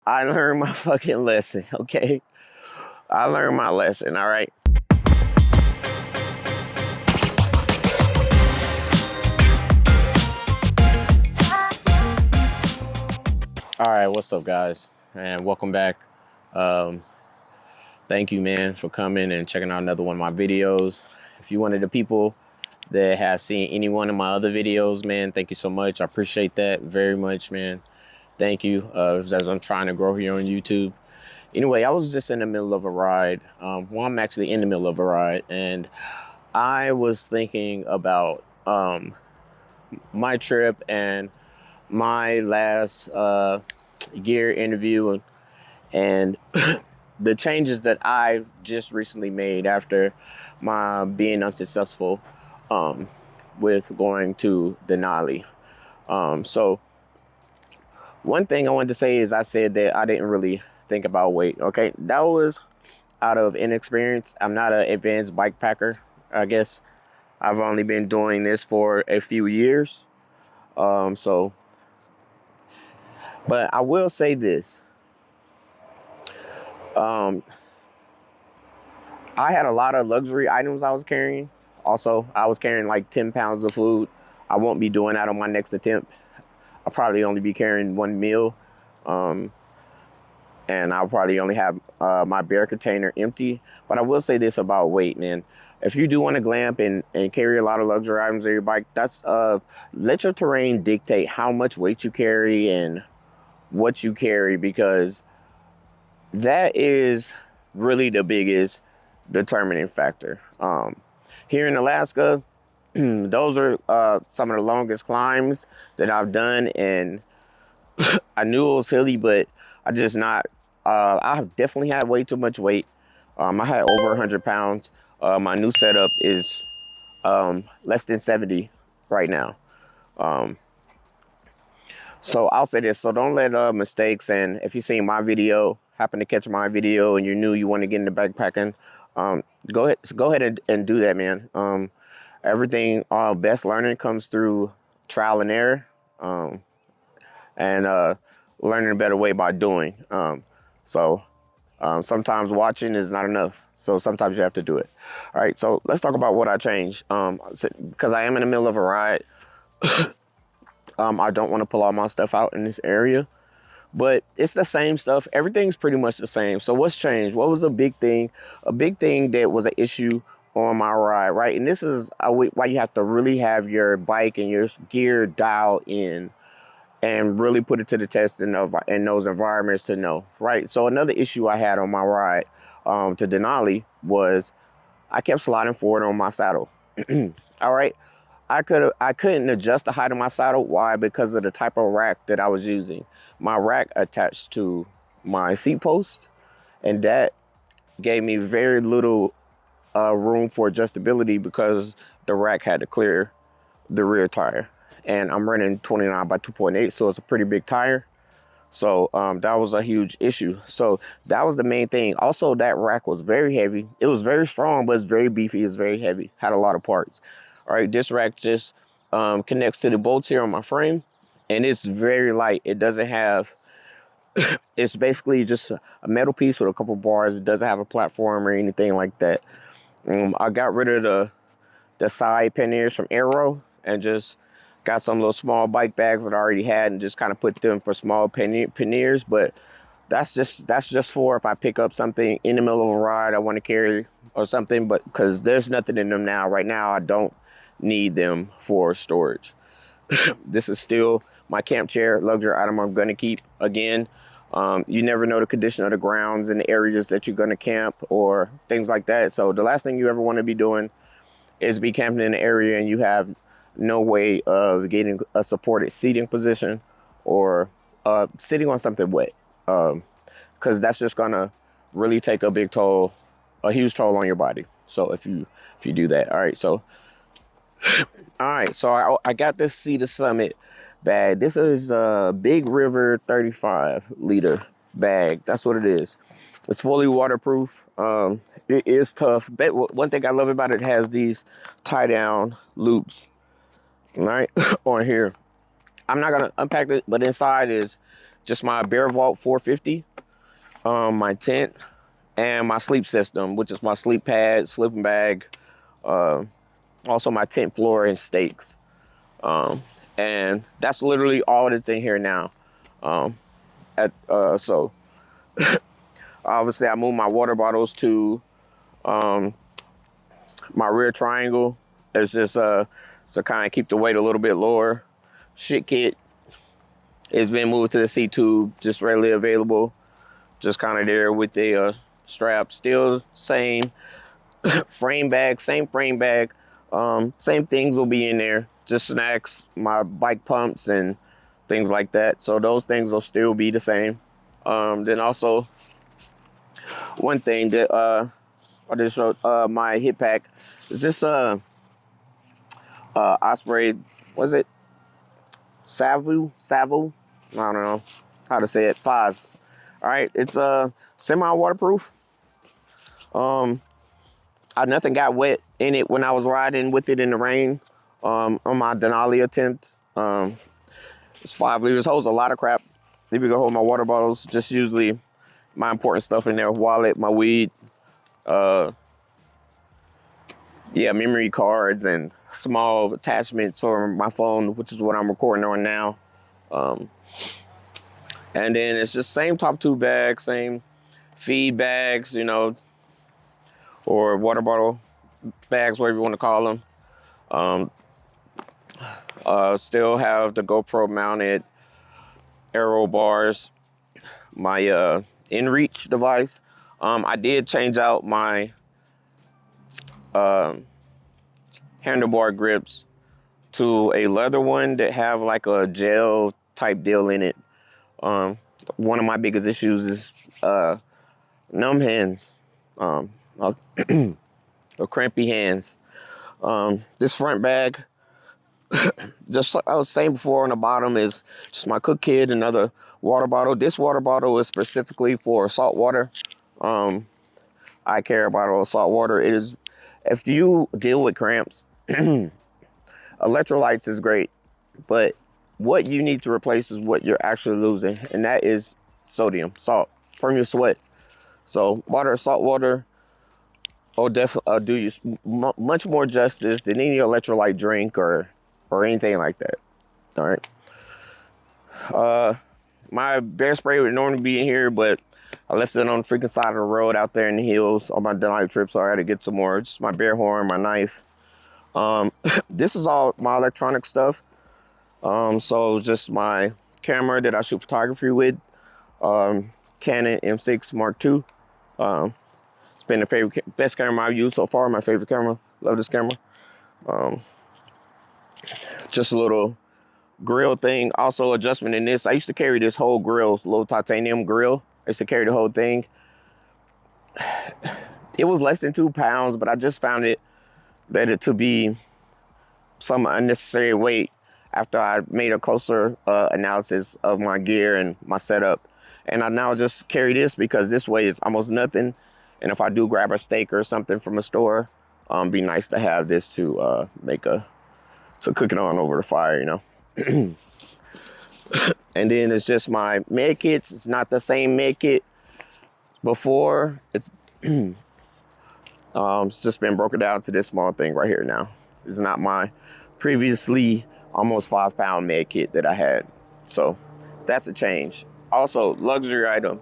I learned my fucking lesson, okay? I learned my lesson, all right? All right, what's up, guys? And welcome back. Um, Thank you, man, for coming and checking out another one of my videos. If you're one of the people that have seen any one of my other videos, man, thank you so much. I appreciate that very much, man. Thank you, as I'm trying to grow here on YouTube. Anyway, I was just in the middle of a ride. Well, I'm actually in the middle of a ride, and I was thinking about my trip and my last gear interview and the changes that I've just recently made after my being unsuccessful with going to Denali. So one thing I wanted to say is I said that I didn't really think about weight. Okay, that was out of inexperience. I'm not an advanced bike packer, I guess. I've only been doing this for a few years. But I will say this. I had a lot of luxury items I was carrying. Also, I was carrying like 10 pounds of food. I won't be doing that on my next attempt. I'll probably only be carrying one meal. And I'll probably only have my bear container empty. But I will say this about weight, man. If you do want to glamp and carry a lot of luxury items on your bike, that's let your terrain dictate how much weight you carry and what you carry, because that is really the biggest determining factor. Here in Alaska, those are some of the longest climbs that I've done, and I knew it was hilly, but I just not. I definitely had way too much weight. I had over 100 pounds. My new setup is less than 70 right now. So I'll say this. So don't let mistakes, and if you seen my video, happen to catch my video, and you're new, you want to get into backpacking, go ahead and do that, man. Everything, best learning comes through trial and error, and learning a better way by doing. Sometimes watching is not enough. So sometimes you have to do it. All right, so let's talk about what I changed. Because I am in the middle of a ride. I don't want to pull all my stuff out in this area, but it's the same stuff. Everything's pretty much the same. So what's changed? What was a big thing? A big thing that was an issue on my ride, right? And this is why you have to really have your bike and your gear dialed in and really put it to the test in those environments to know, right? So another issue I had on my ride to Denali was I kept sliding forward on my saddle. All right. I couldn't adjust the height of my saddle. Why? Because of the type of rack that I was using. My rack attached to my seat post, and that gave me very little room for adjustability because the rack had to clear the rear tire. And I'm running 29 by 2.8, so it's a pretty big tire. So that was a huge issue. So that was the main thing. Also, that rack was very heavy. It was very strong, but it's very beefy. It's very heavy. Had a lot of parts. All right, this rack just connects to the bolts here on my frame, and it's very light. It doesn't have, it's basically just a metal piece with a couple bars. It doesn't have a platform or anything like that. I got rid of the side panniers from Arrow and just got some little small bike bags that I already had and just kind of put them for small panniers. But that's just for if I pick up something in the middle of a ride I want to carry or something, but because there's nothing in them now. Right now, I don't need them for storage. This is still my camp chair, luxury item I'm going to keep. Again, you never know the condition of the grounds and the areas that you're going to camp or things like that. So the last thing you ever want to be doing is be camping in an area and you have no way of getting a supported seating position or sitting on something wet, because that's just going to really take a big toll, a huge toll on your body. So if you do that. All right, so I got this Cedar Summit bag. This is a Big River 35 liter bag. That's what it is. It's fully waterproof. It is tough. But one thing I love about it, has these tie down loops, all right, on here. I'm not gonna unpack it, but inside is just my Bear Vault 450, my tent, and my sleep system, which is my sleep pad, sleeping bag, also my tent floor and stakes. And that's literally all that's in here now. So obviously I moved my water bottles to my rear triangle. It's just to kind of keep the weight a little bit lower. Shit kit has been moved to the C-tube, just readily available. Just kind of there with the strap. Still same frame bag, same frame bag. Same things will be in there. Just snacks, my bike pumps and things like that. So those things will still be the same. Then also, one thing that I just showed, my hip pack is just Osprey, was it Savu? I don't know how to say it. 5. All right, it's semi-waterproof. Nothing got wet in it when I was riding with it in the rain on my Denali attempt. It's 5 liters, holds a lot of crap. If you go hold my water bottles, just usually my important stuff in there, wallet, my weed, memory cards and small attachments for my phone, which is what I'm recording on now. And then it's just same top 2 bags, same feed bags, you know, or water bottle bags, whatever you want to call them. Still have the GoPro mounted aero bars, my InReach device. I did change out my handlebar grips to a leather one that have like a gel type deal in it. One of my biggest issues is numb hands, or crampy hands. This front bag, just like I was saying before, on the bottom is just my cook kit, another water bottle. This water bottle is specifically for salt water. I carry a bottle of salt water. It is, if you deal with cramps, electrolytes is great, but what you need to replace is what you're actually losing, and that is sodium, salt from your sweat. So water, salt water, will definitely do you much more justice than any electrolyte drink or anything like that. All right. My bear spray would normally be in here, but I left it on the freaking side of the road out there in the hills on my Denali trip, so I had to get some more. Just my bear horn, my knife. This is all my electronic stuff. So just my camera that I shoot photography with, Canon M6 Mark II. It's been the best camera I've used so far, my favorite camera. Love this camera. Just a little grill thing. Also adjustment in this. I used to carry this whole grill, little titanium grill. I used to carry the whole thing. It was less than 2 pounds, but I just found it to be some unnecessary weight after I made a closer analysis of my gear and my setup. And I now just carry this because this weighs almost nothing. And if I do grab a steak or something from a store, be nice to have this to cook it on over the fire, you know. And then it's just my med kits. It's not the same med kit before. It's just been broken down to this small thing right here now. It's not my previously almost 5 pound med kit that I had. So that's a change. Also, luxury item,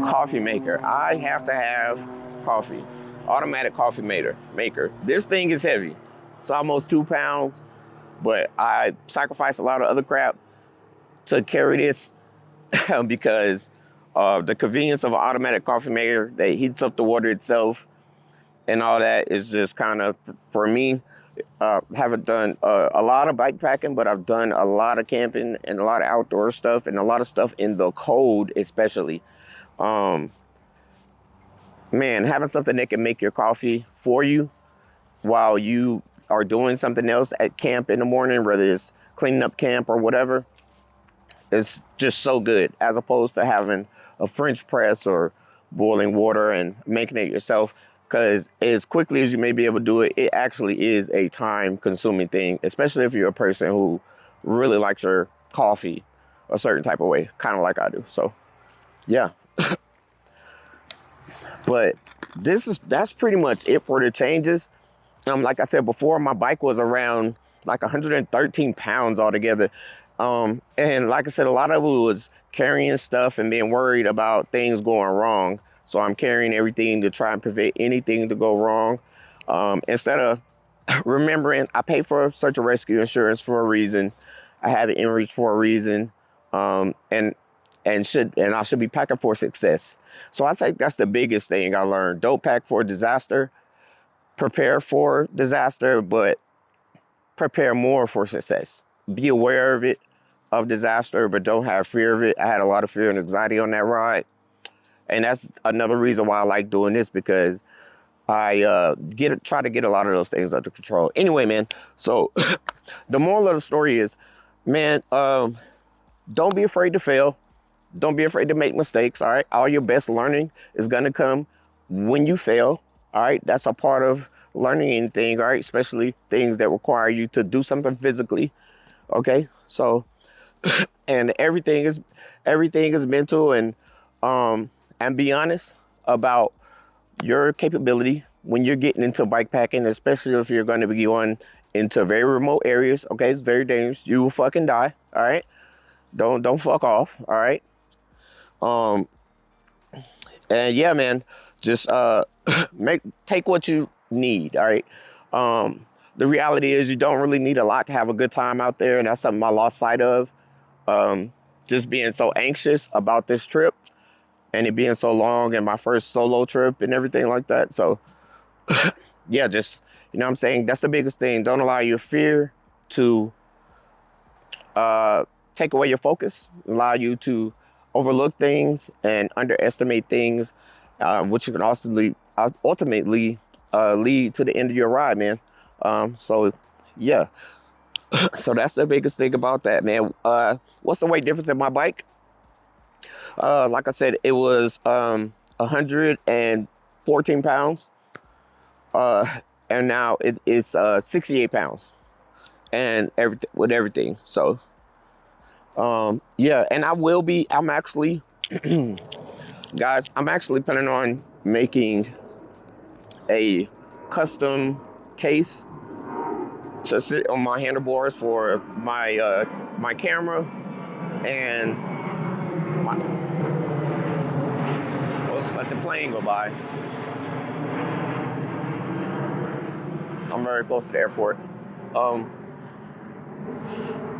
coffee maker. I have to have coffee, automatic coffee maker. This thing is heavy. It's almost 2 pounds, but I sacrifice a lot of other crap to carry this because the convenience of an automatic coffee maker that heats up the water itself and all that is just kind of, for me, haven't done a lot of bike packing, but I've done a lot of camping and a lot of outdoor stuff and a lot of stuff in the cold, especially. Man, having something that can make your coffee for you while you are doing something else at camp in the morning, whether it's cleaning up camp or whatever, is just so good, as opposed to having a French press or boiling water and making it yourself. Because as quickly as you may be able to do it, it actually is a time-consuming thing, especially if you're a person who really likes your coffee a certain type of way, kind of like I do. So yeah. But that's pretty much it for the changes. Like I said before, my bike was around like 113 pounds altogether. And like I said, a lot of it was carrying stuff and being worried about things going wrong. So I'm carrying everything to try and prevent anything to go wrong. Instead of remembering, I pay for search and rescue insurance for a reason. I have it in reach for a reason. And I should be packing for success. So I think that's the biggest thing I learned. Don't pack for disaster. Prepare for disaster, but prepare more for success. Be aware of disaster, but don't have fear of it. I had a lot of fear and anxiety on that ride. And that's another reason why I like doing this, because I try to get a lot of those things under control. Anyway, man, so the moral of the story is, man, don't be afraid to fail. Don't be afraid to make mistakes, all right? All your best learning is gonna come when you fail, all right? That's a part of learning anything, all right? Especially things that require you to do something physically, okay? So, and everything is mental, and be honest about your capability when you're getting into bike packing, especially if you're gonna be going into very remote areas, okay? It's very dangerous. You will fucking die, all right? Don't fuck off, all right? And yeah, man, just take what you need, all right? The reality is you don't really need a lot to have a good time out there, and that's something I lost sight of. Just being so anxious about this trip and it being so long, and my first solo trip and everything like that. So yeah, just, you know what I'm saying? That's the biggest thing. Don't allow your fear to take away your focus, allow you to overlook things and underestimate things, which can also ultimately lead to the end of your ride, man. So yeah, so that's the biggest thing about that, man. What's the weight difference in my bike? Like I said, it was 114 pounds, and now it is 68 pounds, and everything. So yeah, and I'm actually guys, I'm actually planning on making a custom case to sit on my handlebars for my my camera and I'll just let the plane go by. I'm very close to the airport.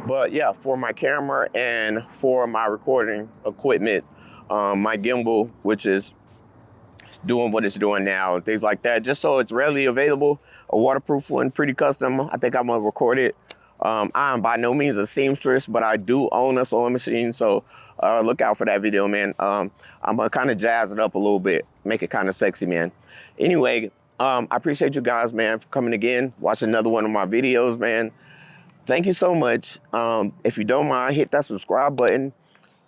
But yeah, for my camera and for my recording equipment, my gimbal, which is doing what it's doing now, things like that, just so it's readily available, a waterproof one, pretty custom. I think I'm gonna record it. I am by no means a seamstress, but I do own a sewing machine, so look out for that video, man. I'm gonna kind of jazz it up a little bit, make it kind of sexy, man. Anyway, I appreciate you guys, man, for coming again, watch another one of my videos, man. Thank you so much. If you don't mind, hit that subscribe button,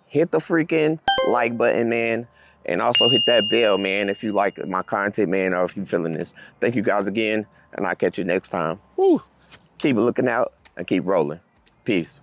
hit the freaking like button, man, and also hit that bell, man, if you like my content, man, or if you're feeling this. Thank you guys again, and I'll catch you next time. Woo. Keep looking out and keep rolling. Peace.